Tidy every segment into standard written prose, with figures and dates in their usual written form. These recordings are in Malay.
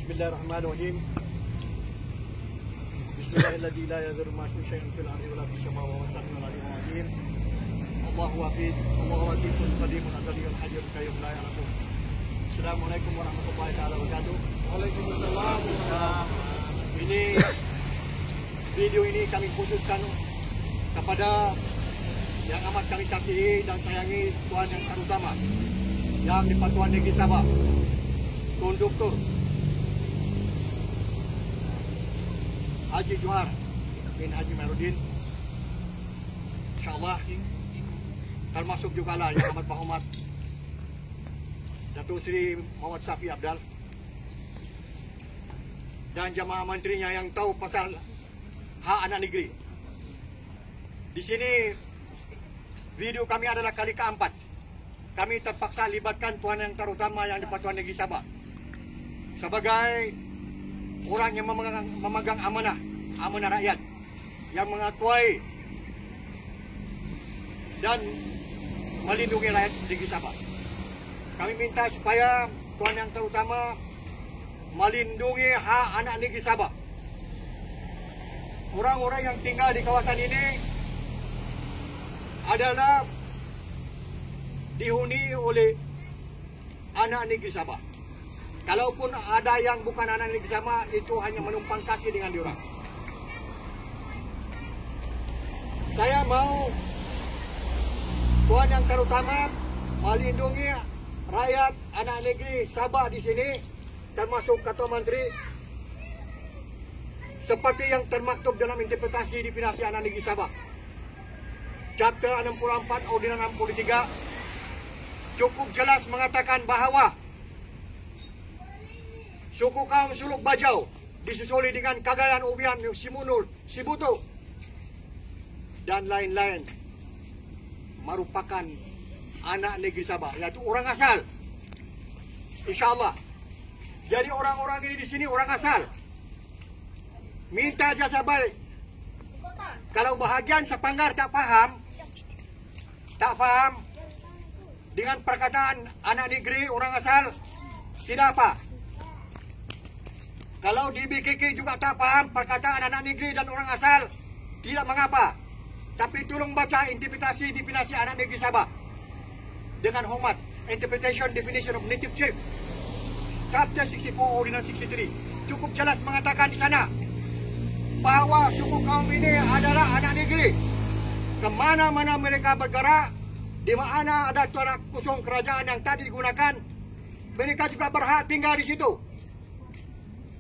Bismillahirrahmanirrahim. Bismillahirrahmanirrahim. La yadhurru ma syai'un fil ardi wa la fis samawati wa huwa al-'aliyyul 'azim. Allahu wahid, Allahu latifun qadimun azaliyyun hayyun qayyum la ya'lamu. Assalamualaikum warahmatullahi wabarakatuh. Waalaikumsalam. Ini video ini kami khususkan kepada yang amat kami kasihi dan sayangi Tuan yang terutama yang di Persatuan Negeri Sabah, Tun Dr. Haji Johar bin Haji Marudin, insyaAllah, termasuk juga lah yang amat berhormat Datuk Seri Muhammad Safi Abdal dan jamaah menterinya yang tahu pasal hak anak negeri. Di sini video kami adalah kali keempat kami terpaksa libatkan tuan yang terutama yang di Persatuan Negeri Sabah sebagai orang yang memegang amanah rakyat, yang mengetuai dan melindungi rakyat negeri Sabah. Kami minta supaya tuan yang terutama melindungi hak anak negeri Sabah. Orang-orang yang tinggal di kawasan ini adalah dihuni oleh anak negeri Sabah. Kalaupun ada yang bukan anak negeri Sabah, itu hanya menumpang kasih dengan diorang. Saya mau tuan yang terutama melindungi rakyat anak negeri Sabah di sini, termasuk Ketua Menteri, seperti yang termaktub dalam interpretasi definisi anak negeri Sabah. Chapter 64 Ordinans 63 cukup jelas mengatakan bahawa suku kaum Suluk Bajau disusuli dengan Cagayan, Ubian, Simunul, Sibutu dan lain-lain merupakan anak negeri Sabah, yaitu orang asal. InsyaAllah. Jadi orang-orang ini di sini orang asal. Minta jasa baik. Kalau bahagian sepanggar tak faham dengan perkataan anak negeri orang asal, tidak apa. Kalau di BKK juga tak faham perkataan anak negeri dan orang asal, tidak mengapa. Tapi tolong baca interpretasi definisi anak negeri Sabah dengan hormat. Interpretation Definition of Native Chief, Chapter 64 Ordinance 63 cukup jelas mengatakan di sana bahawa suku kaum ini adalah anak negeri. Kemana-mana mereka bergerak, di mana ada tanah kosong kerajaan yang tadi digunakan, mereka juga berhak tinggal di situ.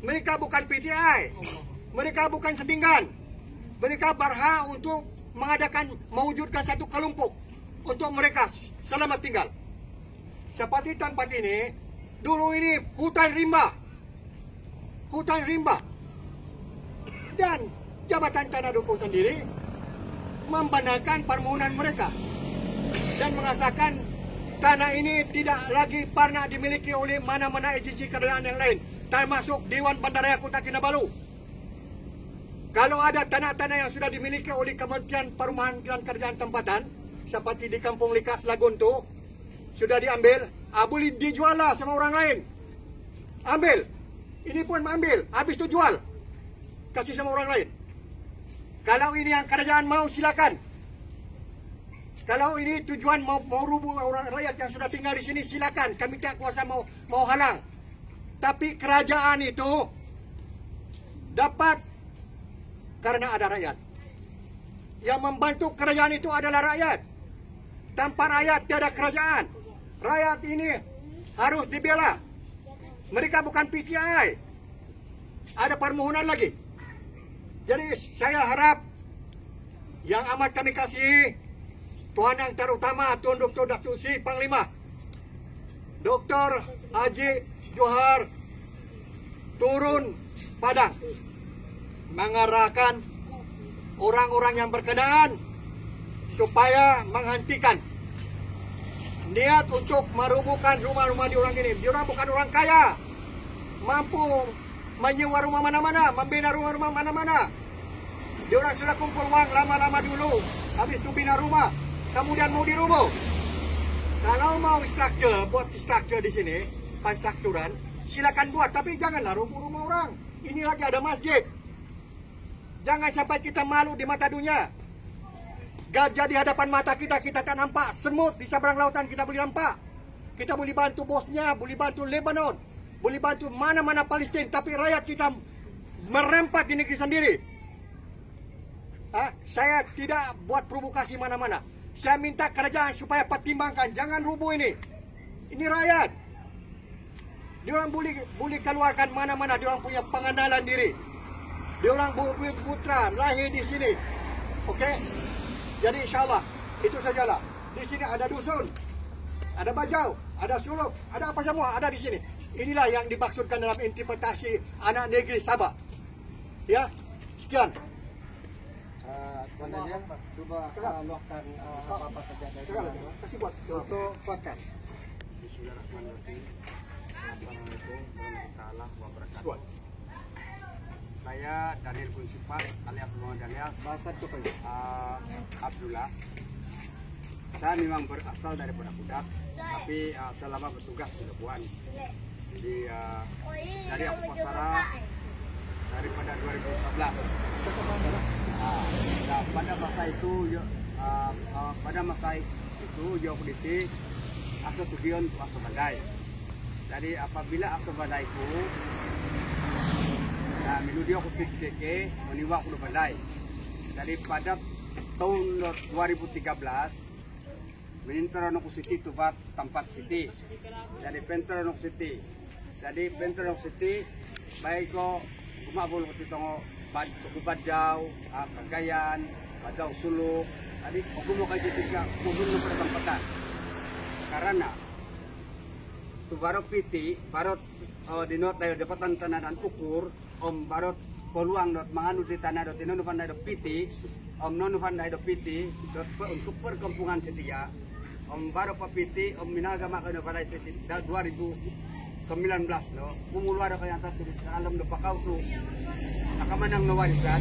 Mereka bukan PTI, mereka bukan sebinggan. Mereka berhak untuk mewujudkan satu kelompok untuk mereka selamat tinggal. Seperti tempat ini, dulu ini hutan rimba. Dan Jabatan Tanah Dukuh sendiri membenarkan permohonan mereka dan mengatakan tanah ini tidak lagi pernah dimiliki oleh mana-mana agensi kerajaan yang lain, termasuk Dewan Bandaraya Kota Kinabalu. Kalau ada tanah-tanah yang sudah dimiliki oleh Kementerian Perumahan dan Kerjaan Tempatan, seperti di Kampung Likas Lagun tu, sudah diambil, boleh dijual lah sama orang lain. Ambil. Ini pun ambil, habis tu jual. Kasih sama orang lain. Kalau ini yang kerajaan mau, silakan. Kalau ini tujuan mau rubuh orang rakyat yang sudah tinggal di sini, silakan. Kami tak kuasa mau halang. Tapi kerajaan itu dapat karena ada rakyat. Yang membantu kerajaan itu adalah rakyat. Tanpa rakyat tiada kerajaan. Rakyat ini harus dibela. Mereka bukan PTI. Ada permohonan lagi. Jadi saya harap yang amat kami kasihi, Tuan yang terutama Tun Dr. Datuk Seri Panglima Dr. Haji Johar turun Padang mengarahkan orang-orang yang berkenaan supaya menghentikan niat untuk merubuhkan rumah-rumah di orang ini. Diorang bukan orang kaya, mampu menyewa rumah mana-mana, membina rumah-rumah mana-mana. Diorang sudah kumpul uang lama-lama dulu, habis itu bina rumah, kemudian mau dirubuh. Kalau mau struktur, buat struktur di sini, penstrukturan, silakan buat, tapi janganlah rubuh rumah orang. Ini lagi ada masjid. Jangan sampai kita malu di mata dunia. Gajah di hadapan mata kita, kita tak nampak. Semut di seberang lautan kita boleh nampak. Kita boleh bantu Bosnia, boleh bantu Lebanon, boleh bantu mana-mana Palestin, tapi rakyat kita merempat di negeri sendiri. Saya tidak buat provokasi mana-mana. Saya minta kerajaan supaya pertimbangkan, jangan rubuh ini. Ini rakyat. Diorang boleh keluarkan mana-mana, diorang punya pengandalan diri. Diorang putra lahir di sini. Okey? Jadi insyaAllah, itu sajalah. Di sini ada dusun, ada bajau, ada suluk, ada apa semua, ada di sini. Inilah yang dimaksudkan dalam interpretasi anak negeri Sabah. Ya, sekian. Tuan Daniel, cuba luahkan apa-apa saja dari kasih buat untuk buatkan. Bismillahirrahmanirrahim. Assalamualaikum warahmatullahi wabarakatuh. Saya Daniel Kuncipat alias Muhammad alias Abdullah. Saya memang berasal dari Kudak, tapi selama bertugas di Labuan. Jadi dari aku pasara daripada 2014. Nah, pada masa itu Yogyakarta asa tujuan untuk asa badai. Jadi apabila asa badai itu, nah minudi aku pikir meniwak kudu badai. Jadi pada tahun 2013 Minintronok City itu bak tempat city. Jadi Pentronok City. Jadi Pentronok City baik ko kumabul ko titongo suku Bajau, Kagayan, Bajau Suluk. Tadi aku mau kaji tiga kubun pada tempatan. Karena tu baru piti, baru di not dari dapatan tanah dan ukur, baru peluang dot manganu di tanah dot ino pandai dot piti, nonu pandai dot piti, dot untuk perkampungan setia, baru papiti, minaga makan pada itu 2019 no, mumuluara kaya antar alam do pakau tu. Nakamanang na warisan,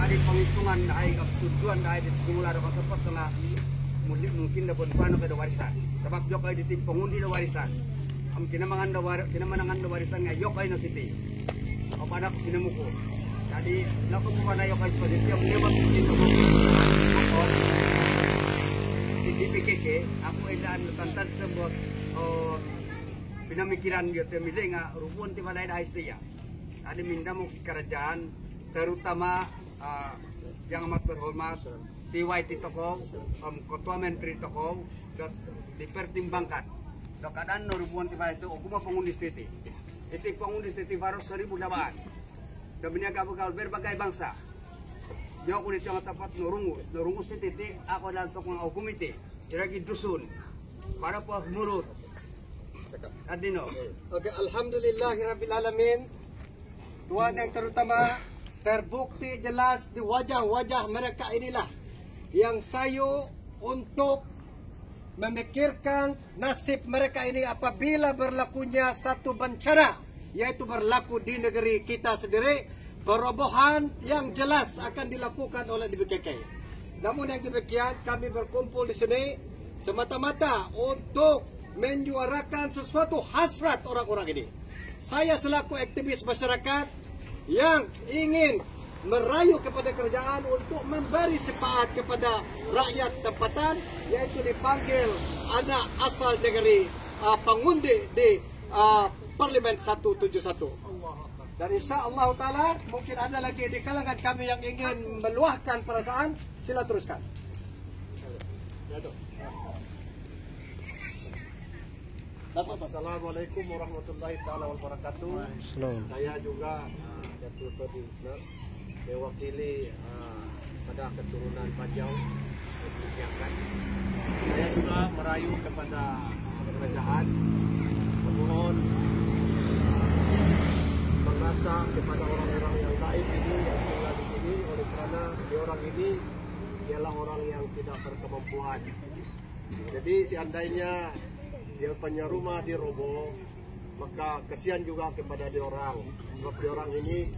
kali penghitungan dahil tujuan dahil simula dapat tempat tengah mungkin dapat paano kayo warisan. Sebab yo kayo ditip pengundi na warisan. Ang kinamangan na warisan nga yo kayo na city. O pada ko sinamuko. Jadi lako mo na yo kayo pwede yung lewat dito ko. Di PKK ako ay daan tantan sebut pinamikiran gitu milih nga rubuhan ti balay dahil siya. Tadi minta mau kerajaan terutama yang amat berhormat TYT Tokoh, Ketua Menteri Tokoh dipertimbangkan. Kalau keadaan ribuan tiba itu, aku mau pengundi stiti. Itu pengundi stiti baru 1000 dapat. Dan biniaga berbagai bangsa. Jauh kulit yang tepat nurungus stiti. Aku langsung menghukum itu. Lagi dusun, para puas mulut. Adino. Oke, alhamdulillahirabbil alamin. Tuan yang terutama, terbukti jelas di wajah-wajah mereka inilah yang sayu untuk memikirkan nasib mereka ini apabila berlakunya satu bencana, yaitu berlaku di negeri kita sendiri, perobohan yang jelas akan dilakukan oleh DBKK. Namun yang demikian, kami berkumpul di sini semata-mata untuk menyuarakan sesuatu hasrat orang-orang ini. Saya selaku aktivis masyarakat yang ingin merayu kepada kerajaan untuk memberi sepaat kepada rakyat tempatan, yaitu dipanggil anak asal negeri pengundi di Parlimen 171. Dan insya-Allah taala mungkin ada lagi di kalangan kami yang ingin meluahkan perasaan, sila teruskan. Assalamualaikum warahmatullahi wabarakatuh. Saya juga Datuk Todin Islam, mewakili pada keturunan Bajau. Saya juga merayu kepada kerajaan, memohon mengasa kepada orang-orang yang lain ini yang tinggal di sini, oleh kerana orang ini ialah orang yang tidak berkemampuan. Jadi seandainya dia punya rumah diroboh, maka kesian juga kepada diorang. Sebab diorang ini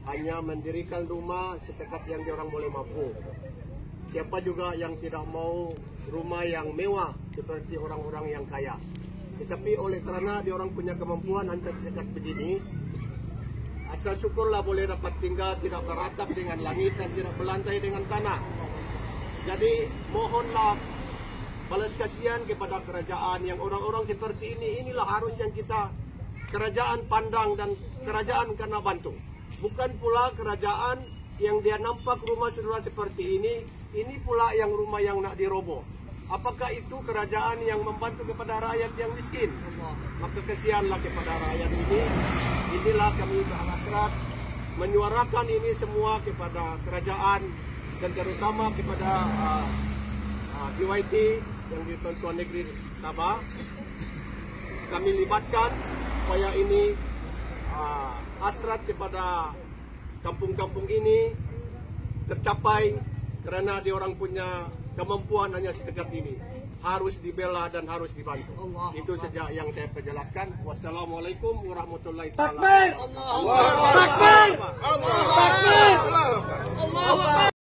hanya mendirikan rumah sedekat yang diorang boleh mampu. Siapa juga yang tidak mau rumah yang mewah seperti orang-orang yang kaya. Tetapi oleh karena dia orang punya kemampuan hanya sedekat begini, asal syukurlah boleh dapat tinggal tidak beratap dengan langit dan tidak berlantai dengan tanah. Jadi mohonlah balas kasihan kepada kerajaan yang orang-orang seperti ini. Inilah harus yang kita kerajaan pandang dan kerajaan karena bantu. Bukan pula kerajaan yang dia nampak rumah saudara seperti ini pula yang rumah yang nak diroboh. Apakah itu kerajaan yang membantu kepada rakyat yang miskin? Maka kasihanlah kepada rakyat ini. Inilah kami berhasrat menyuarakan ini semua kepada kerajaan dan terutama kepada DYT yang di Tuan Negeri Sabah. Kami libatkan supaya ini hasrat kepada kampung-kampung ini tercapai kerana dia orang punya kemampuan hanya sedekat ini. Harus dibela dan harus dibantu. Itu saja yang saya perjelaskan. Wassalamualaikum warahmatullahi wabarakatuh.